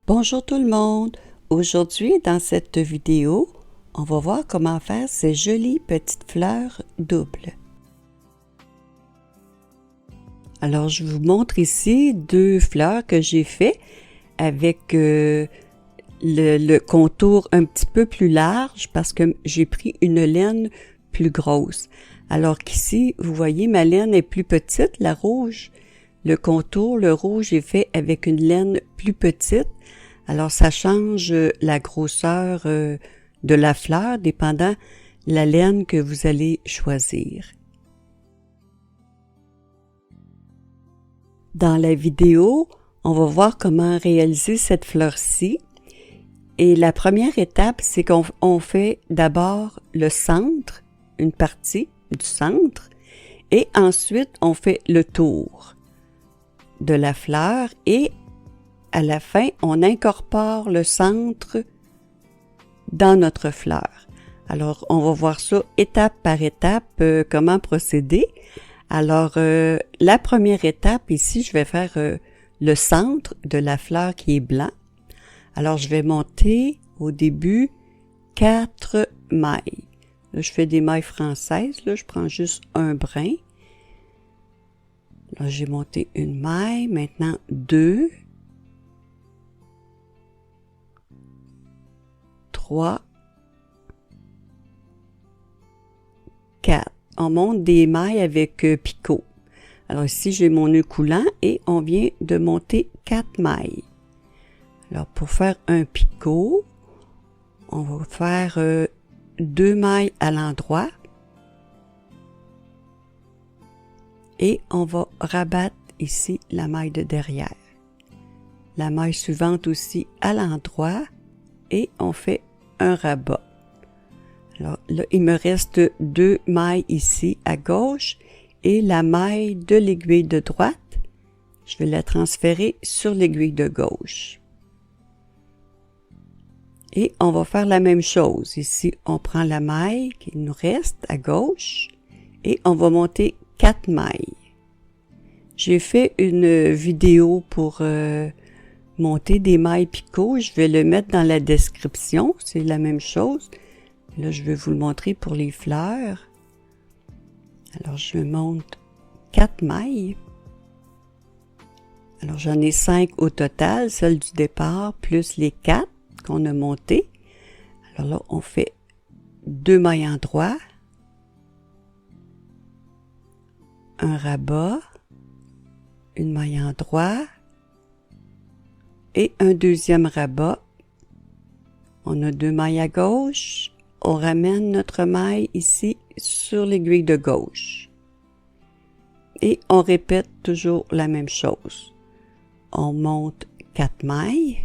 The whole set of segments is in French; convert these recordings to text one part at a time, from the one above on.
Bonjour tout le monde! Aujourd'hui, dans cette vidéo, on va voir comment faire ces jolies petites fleurs doubles. Alors, je vous montre ici deux fleurs que j'ai fait avec le contour un petit peu plus large parce que j'ai pris une laine plus grosse. Alors qu'ici, vous voyez, ma laine est plus petite, la rouge. Le contour, le rouge est fait avec une laine plus petite. Alors, ça change la grosseur de la fleur, dépendant la laine que vous allez choisir. Dans la vidéo, on va voir comment réaliser cette fleur-ci. Et la première étape, c'est qu'on fait d'abord le centre, une partie du centre, et ensuite, on fait le tour de la fleur et à la fin, on incorpore le centre dans notre fleur. Alors, on va voir ça étape par étape, comment procéder. Alors, la première étape, ici, je vais faire le centre de la fleur qui est blanc. Alors, je vais monter au début 4 mailles. Là, je fais des mailles françaises. Là, je prends juste un brin. Là, j'ai monté une maille. Maintenant, 2. 3, 4. On monte des mailles avec picot. Alors ici, j'ai mon nœud coulant et on vient de monter 4 mailles. Alors pour faire un picot, on va faire 2 mailles à l'endroit et on va rabattre ici la maille de derrière. La maille suivante aussi à l'endroit et on fait un rabat. Alors là, il me reste 2 mailles ici à gauche et la maille de l'aiguille de droite, je vais la transférer sur l'aiguille de gauche. Et on va faire la même chose. Ici, on prend la maille qui nous reste à gauche et on va monter 4 mailles. J'ai fait une vidéo pour monter des mailles picot, je vais le mettre dans la description, c'est la même chose. Là, je vais vous le montrer pour les fleurs. Alors, je monte 4 mailles. Alors, j'en ai 5 au total, celle du départ, plus les 4 qu'on a montées. Alors là, on fait 2 mailles en droit, un rabat, une maille en droit, et un deuxième rabat. On a 2 mailles à gauche. On ramène notre maille ici sur l'aiguille de gauche. Et on répète toujours la même chose. On monte 4 mailles.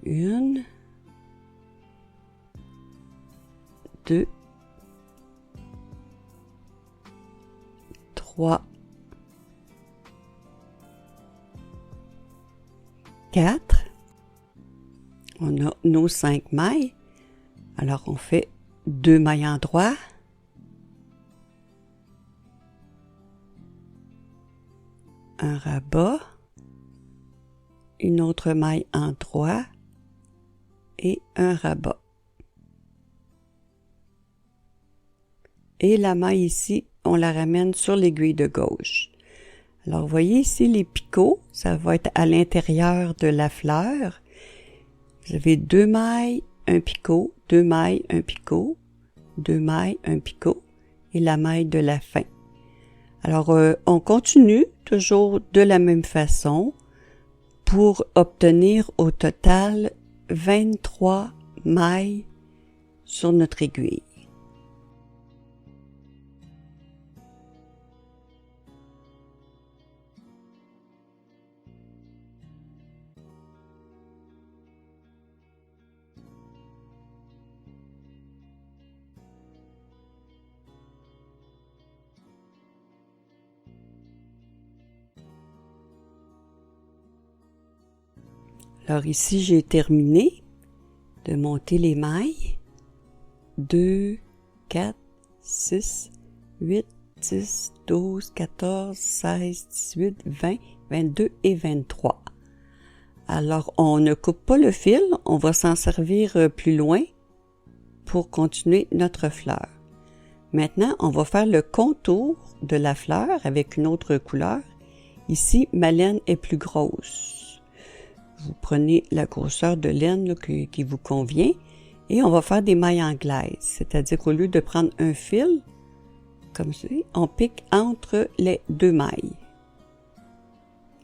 1, 2, 3, 4. On a nos 5 mailles. Alors, on fait 2 mailles en droit. Un rabat. Une autre maille en droit. Et un rabat. Et la maille ici, on la ramène sur l'aiguille de gauche. Alors, vous voyez ici les picots, ça va être à l'intérieur de la fleur. Vous avez 2 mailles, un picot, 2 mailles, un picot, 2 mailles, un picot et la maille de la fin. Alors, on continue toujours de la même façon pour obtenir au total 23 mailles sur notre aiguille. Alors ici, j'ai terminé de monter les mailles. 2, 4, 6, 8, 10, 12, 14, 16, 18, 20, 22 et 23. Alors, on ne coupe pas le fil, on va s'en servir plus loin pour continuer notre fleur. Maintenant, on va faire le contour de la fleur avec une autre couleur. Ici, ma laine est plus grosse. Vous prenez la grosseur de laine là, qui vous convient et on va faire des mailles anglaises. C'est-à-dire qu'au lieu de prendre un fil, comme ceci, on pique entre les deux mailles.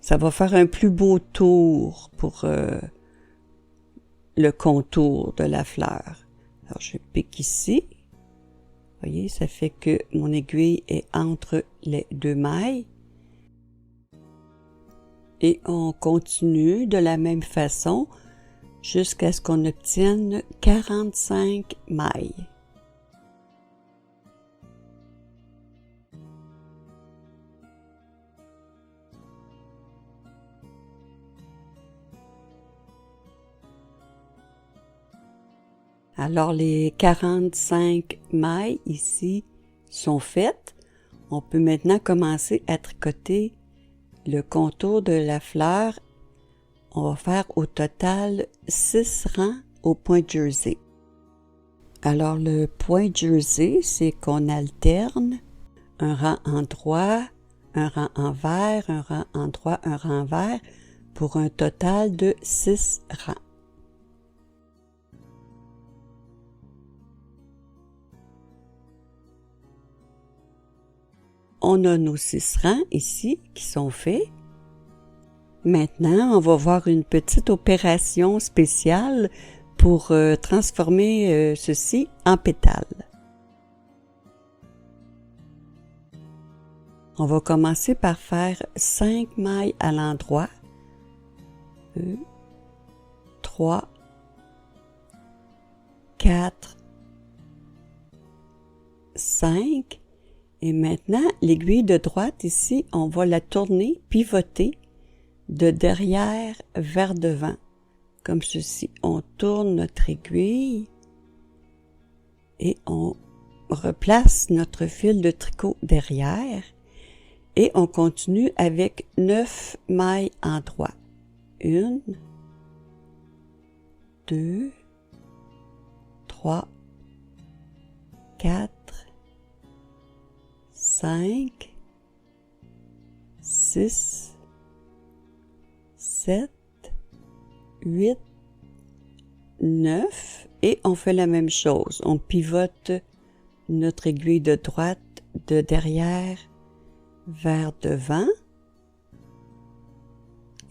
Ça va faire un plus beau tour pour le contour de la fleur. Alors, je pique ici. Vous voyez, ça fait que mon aiguille est entre les deux mailles. Et on continue de la même façon jusqu'à ce qu'on obtienne 45 mailles. Alors, les 45 mailles ici sont faites. On peut maintenant commencer à tricoter le contour de la fleur. On va faire au total 6 rangs au point jersey. Alors, le point jersey, c'est qu'on alterne un rang en droit, un rang envers, un rang en droit, un rang envers, pour un total de 6 rangs. On a nos 6 rangs ici qui sont faits. Maintenant, on va voir une petite opération spéciale pour transformer ceci en pétales. On va commencer par faire 5 mailles à l'endroit. 2, 3, 4, 5. Et maintenant, l'aiguille de droite ici, on va la tourner, pivoter de derrière vers devant. Comme ceci, on tourne notre aiguille et on replace notre fil de tricot derrière et on continue avec 9 mailles en droit. 1, 2, 3, 4, 5, 6, 7, 8, 9 et on fait la même chose. On pivote notre aiguille de droite de derrière vers devant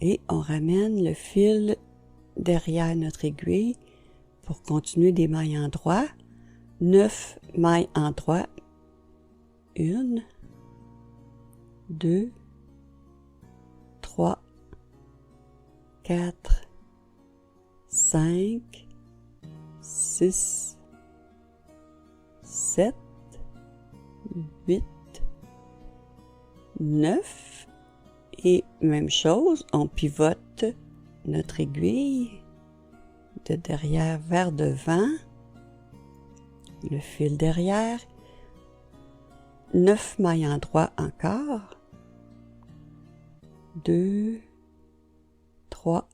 et on ramène le fil derrière notre aiguille pour continuer des mailles en droit. 9 mailles en droit. 1, 2, 3, 4, 5, 6, 7, 8, 9 et même chose, on pivote notre aiguille de derrière vers devant, le fil derrière, 9 mailles en droit encore, 2, 3,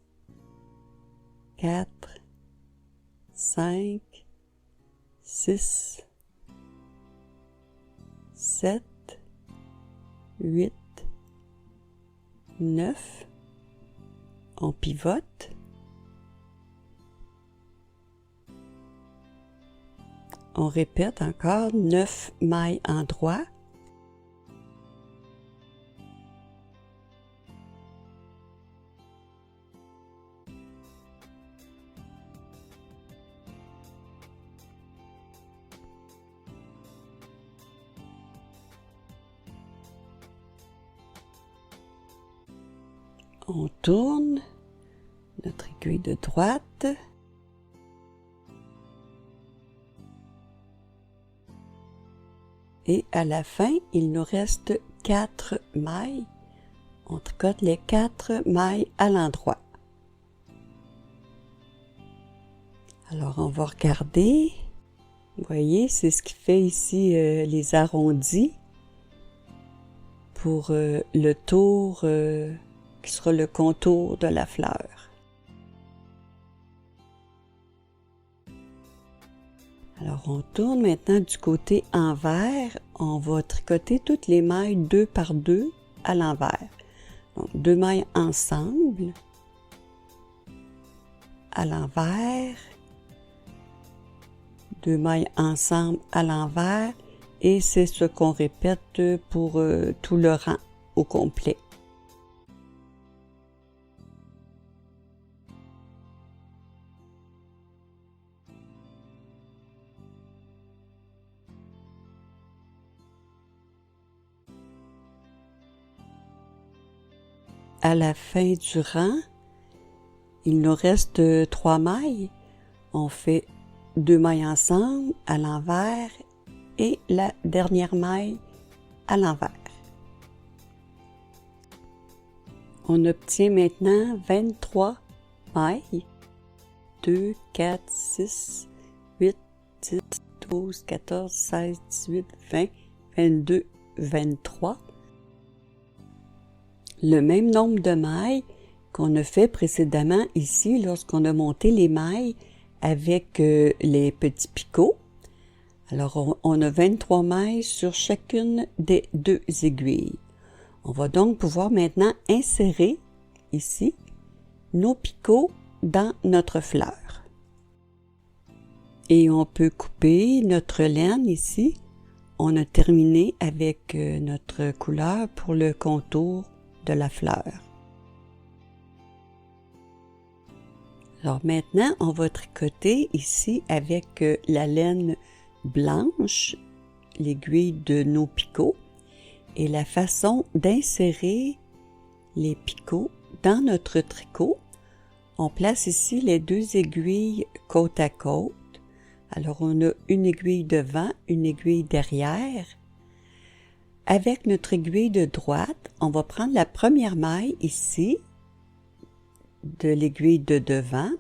4, 5, 6, 7, 8, 9, on pivote, on répète encore 9 mailles en droit, on tourne notre aiguille de droite et à la fin, il nous reste 4 mailles. On tricote les 4 mailles à l'endroit. Alors, on va regarder. Vous voyez, c'est ce qui fait ici les arrondis pour le tour qui sera le contour de la fleur. Alors, on tourne maintenant du côté envers. On va tricoter toutes les mailles 2 par 2 à l'envers. Donc, 2 mailles ensemble, à l'envers, 2 mailles ensemble à l'envers, et c'est ce qu'on répète pour tout le rang au complet. À la fin du rang, il nous reste 3 mailles. On fait 2 mailles ensemble à l'envers et la dernière maille à l'envers. On obtient maintenant 23 mailles. 2, 4, 6, 8, 10, 12, 14, 16, 18, 20, 22, 23. Le même nombre de mailles qu'on a fait précédemment ici lorsqu'on a monté les mailles avec les petits picots. Alors, on a 23 mailles sur chacune des 2 aiguilles. On va donc pouvoir maintenant insérer ici nos picots dans notre fleur. Et on peut couper notre laine ici. On a terminé avec notre couleur pour le contour de la fleur. Alors maintenant, on va tricoter ici avec la laine blanche, l'aiguille de nos picots, et la façon d'insérer les picots dans notre tricot. On place ici les 2 aiguilles côte à côte. Alors on a une aiguille devant, une aiguille derrière. Avec notre aiguille de droite, on va prendre la première maille ici, de l'aiguille de devant,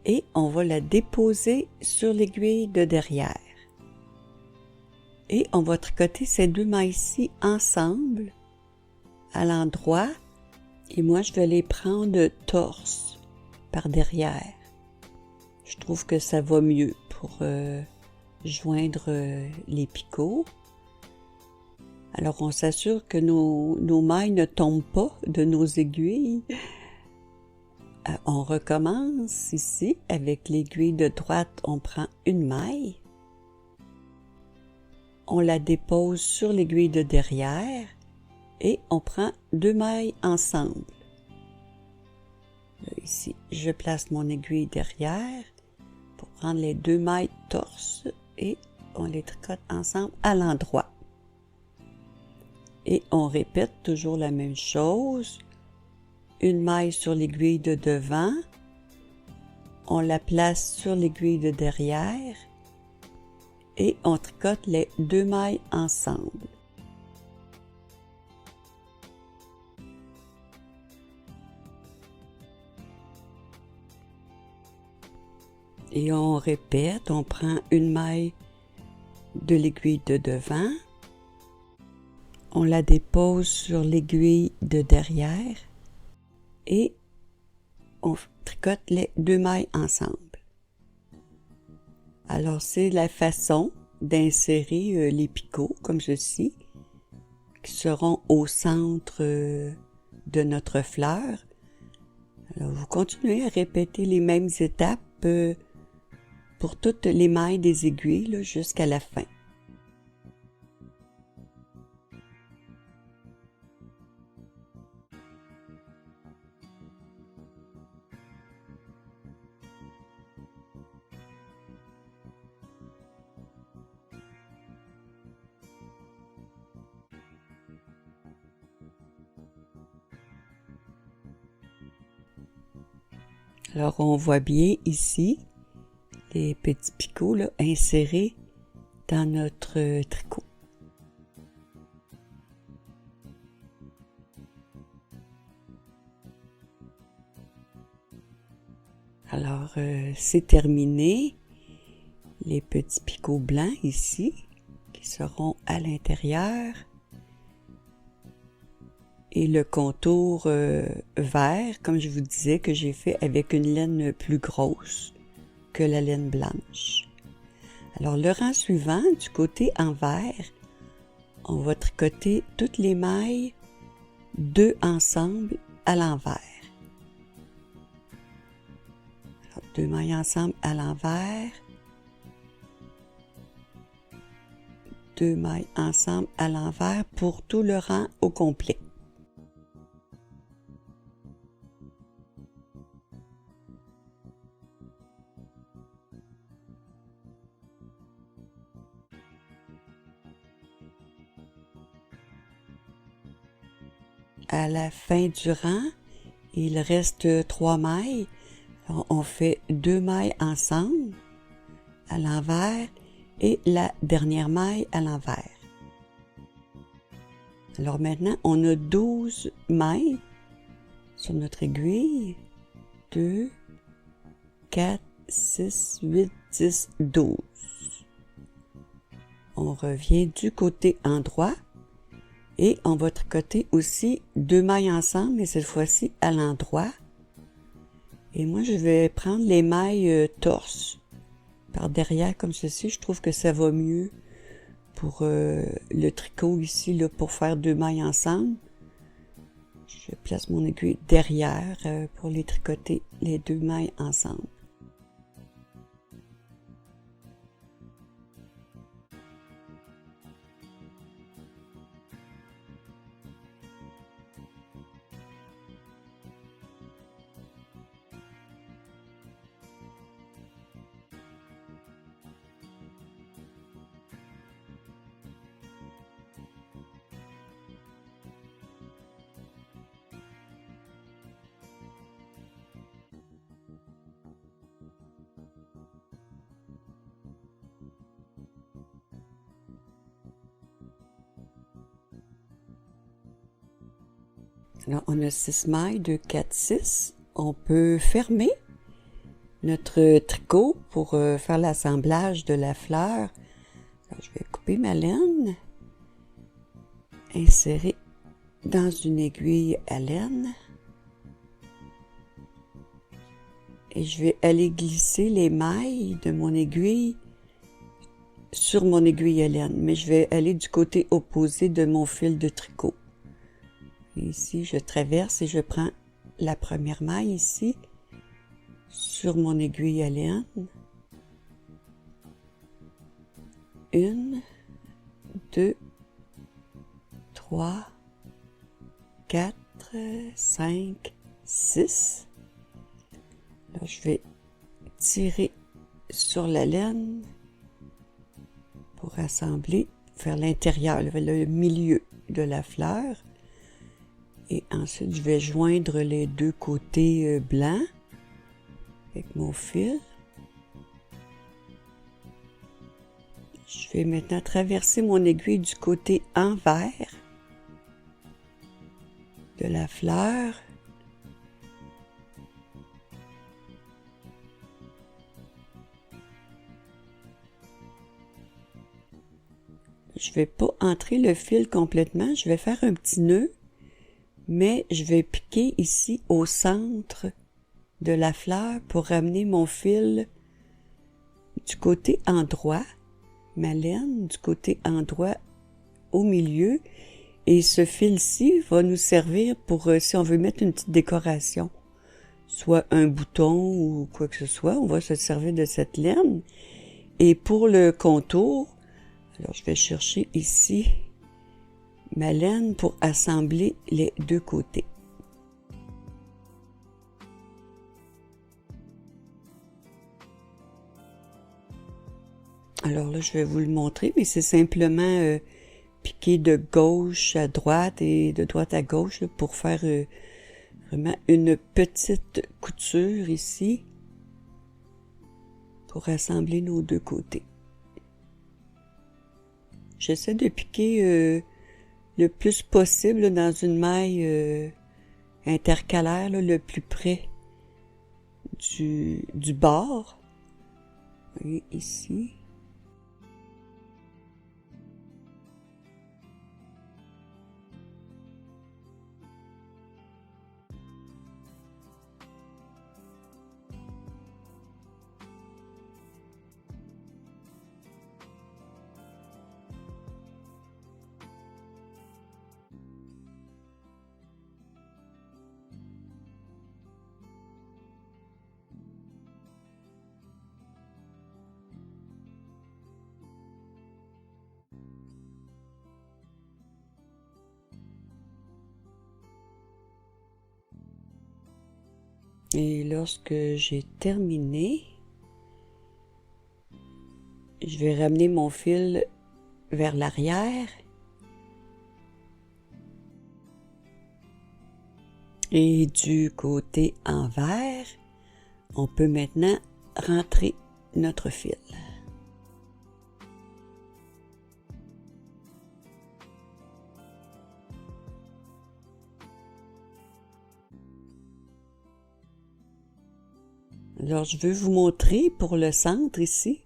et on va la déposer sur l'aiguille de derrière. Et on va tricoter ces 2 mailles-ci ensemble, à l'endroit, et moi je vais les prendre torse, par derrière. Je trouve que ça va mieux pour joindre les picots. Alors, on s'assure que nos mailles ne tombent pas de nos aiguilles. On recommence ici. Avec l'aiguille de droite, on prend une maille. On la dépose sur l'aiguille de derrière et on prend 2 mailles ensemble. Là, ici, je place mon aiguille derrière pour prendre les 2 mailles torse et on les tricote ensemble à l'endroit. Et on répète toujours la même chose. Une maille sur l'aiguille de devant. On la place sur l'aiguille de derrière. Et on tricote les 2 mailles ensemble. Et on répète, on prend une maille de l'aiguille de devant. On la dépose sur l'aiguille de derrière et on tricote les 2 mailles ensemble. Alors, c'est la façon d'insérer les picots comme ceci, qui seront au centre de notre fleur. Alors, vous continuez à répéter les mêmes étapes pour toutes les mailles des aiguilles jusqu'à la fin. Alors, on voit bien ici les petits picots là, insérés dans notre tricot. Alors, c'est terminé. Les petits picots blancs ici, qui seront à l'intérieur. Et le contour vert, comme je vous disais, que j'ai fait avec une laine plus grosse que la laine blanche. Alors, le rang suivant, du côté envers, on va tricoter toutes les mailles 2 ensemble à l'envers. 2 mailles ensemble à l'envers. 2 mailles ensemble à l'envers pour tout le rang au complet. À la fin du rang, il reste 3 mailles. Alors, on fait 2 mailles ensemble à l'envers et la dernière maille à l'envers. Alors maintenant, on a 12 mailles sur notre aiguille. 2, 4, 6, 8, 10, 12. On revient du côté endroit et on va tricoter aussi 2 mailles ensemble, mais cette fois-ci à l'endroit. Et moi, je vais prendre les mailles torse par derrière comme ceci. Je trouve que ça va mieux pour le tricot ici, là, pour faire 2 mailles ensemble. Je place mon aiguille derrière pour les tricoter, les 2 mailles ensemble. Alors, on a 6 mailles, 2, 4, 6. On peut fermer notre tricot pour faire l'assemblage de la fleur. Alors, je vais couper ma laine, insérer dans une aiguille à laine et je vais aller glisser les mailles de mon aiguille sur mon aiguille à laine, mais je vais aller du côté opposé de mon fil de tricot. Et ici, je traverse et je prends la première maille ici sur mon aiguille à laine. 1, 2, 3, 4, 5, 6. Là, je vais tirer sur la laine pour assembler, faire l'intérieur, le milieu de la fleur. Et ensuite, je vais joindre les deux côtés blancs avec mon fil. Je vais maintenant traverser mon aiguille du côté envers de la fleur. Je ne vais pas entrer le fil complètement, je vais faire un petit nœud, mais je vais piquer ici au centre de la fleur pour ramener mon fil du côté endroit, ma laine du côté endroit au milieu. Et ce fil-ci va nous servir pour, si on veut mettre une petite décoration, soit un bouton ou quoi que ce soit, on va se servir de cette laine. Et pour le contour, alors je vais chercher ici ma laine pour assembler les deux côtés. Alors là, je vais vous le montrer, mais c'est simplement piquer de gauche à droite et de droite à gauche là, pour faire vraiment une petite couture ici pour assembler nos deux côtés. J'essaie de piquer le plus possible là, dans une maille intercalaire, là, le plus près du bord. Vous voyez ici. Et lorsque j'ai terminé, je vais ramener mon fil vers l'arrière et du côté envers, on peut maintenant rentrer notre fil. Alors, je veux vous montrer pour le centre ici,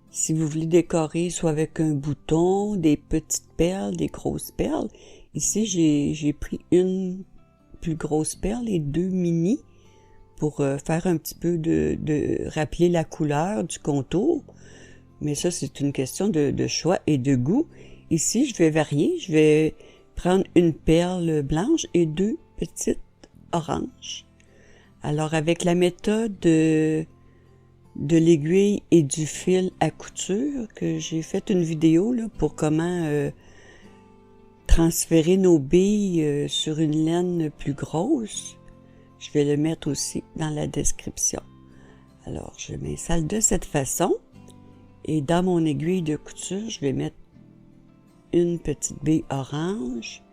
si vous voulez décorer soit avec un bouton, des petites perles, des grosses perles. Ici, j'ai pris une plus grosse perle et deux mini pour faire un petit peu de rappeler la couleur du contour. Mais ça, c'est une question de choix et de goût. Ici, je vais varier. Je vais prendre une perle blanche et deux petites oranges. Alors, avec la méthode de l'aiguille et du fil à couture, que j'ai fait une vidéo là, pour comment transférer nos billes sur une laine plus grosse, je vais le mettre aussi dans la description. Alors, je m'installe de cette façon et dans mon aiguille de couture, je vais mettre une petite bille orange,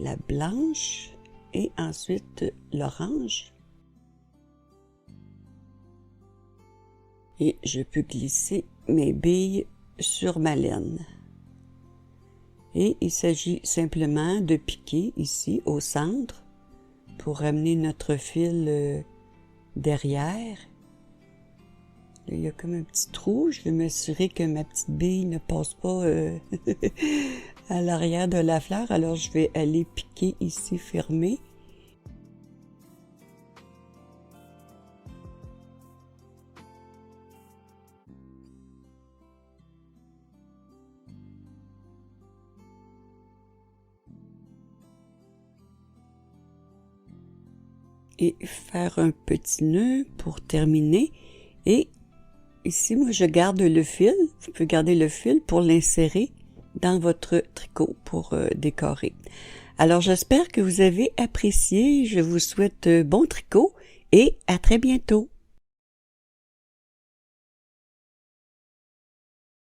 la blanche et ensuite l'orange. Et je peux glisser mes billes sur ma laine. Et il s'agit simplement de piquer ici au centre pour ramener notre fil derrière. Là, il y a comme un petit trou. Je vais m'assurer que ma petite bille ne passe pas à l'arrière de la fleur. Alors je vais aller piquer ici fermé. Et faire un petit nœud pour terminer. Et ici, moi, je garde le fil. Vous pouvez garder le fil pour l'insérer dans votre tricot pour décorer. Alors, j'espère que vous avez apprécié. Je vous souhaite bon tricot et à très bientôt.